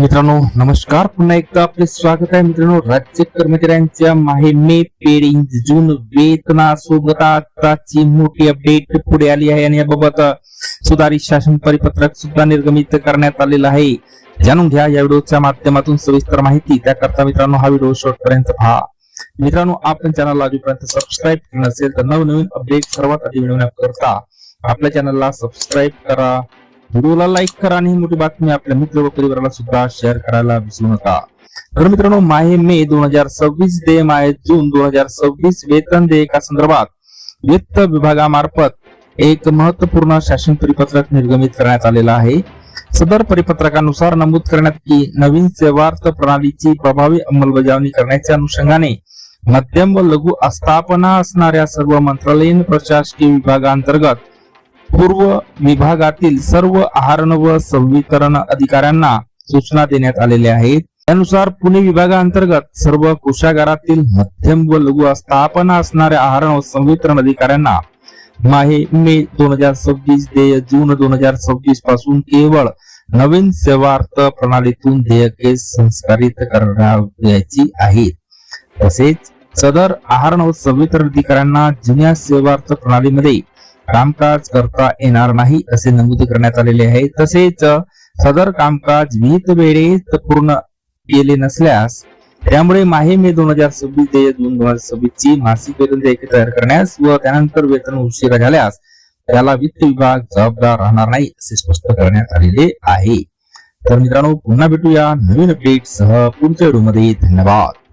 मित्रांनो नमस्कार, पुन्हा एकदा आपले स्वागत आहे. मित्रांनो, राज्य कर्मचाऱ्यांच्या मे पेड जून वेतनासोबत आताची मोठी अपडेट पुढे आली आहे आणि याबाबत सुधारित शासन परिपत्रक सुद्धा निर्गमित करण्यात आलेलं आहे. जाणून घ्या या व्हिडिओच्या माध्यमातून सविस्तर माहिती. त्याकरता मित्रांनो हा व्हिडिओ शेवटपर्यंत पहा. मित्रांनो, आपण चॅनलला अजूनपर्यंत सबस्क्राईब केलं नसेल तर नवनवीन अपडेट सर्वात आधी मिळवण्याकरता आपल्या चॅनलला सबस्क्राईब करा, व्हिडिओला लाईक करा आणि ही मोठी बातमी आपल्या मित्र व परिवाराला सुद्धा शेअर करायला विसरू नका. तर मित्रांनो, मे 2026 ते जून 2026 वेतन देयका संदर्भात वित्त विभागामार्फत एक महत्वपूर्ण शासन परिपत्रक निर्गमित करण्यात आलेला आहे. सदर परिपत्रकानुसार नमूद करण्यात की नवीन सेवार्थ प्रणालीची प्रभावी अंमलबजावणी करण्याच्या अनुषंगाने मध्यम व लघु आस्थापना असणाऱ्या सर्व मंत्रालयीन प्रशासकीय विभागांतर्गत पूर्व विभागातील सर्व आहरण व संवितरण अधिकाऱ्यांना सूचना देण्यात आलेल्या आहेत. त्यानुसार पुणे विभागांतर्गत सर्व कोषागारातील मध्यम व लघु आस्थापना असणाऱ्या आहरण व संवितरण अधिकाऱ्यांना मे 2026 ते जून 2026 पासून केवळ नवीन सेवार्थ प्रणालीतून देयके संस्कारित करायची आहेत. तसेच सदर आहरण व संवितरण अधिकाऱ्यांना जुन्या सेवार्थ प्रणालीमध्ये कामकाज करता येणार नाही असे नमूद करण्यात आलेले आहे. तसेच सदर कामकाज विहित वेळेत पूर्ण केले नसल्यास त्यामुळे मे 2026 ते जून 2026 ची मासिक वेतन देयके तयार करण्यास व त्यानंतर वेतन उशिरा झाल्यास त्याला वित्त विभाग जबाबदार राहणार नाही असे स्पष्ट करण्यात आलेले आहे. तर मित्रांनो, पुन्हा भेटूया नवीन अपडेट सह पुढच्या व्हिडिओ मध्ये. धन्यवाद.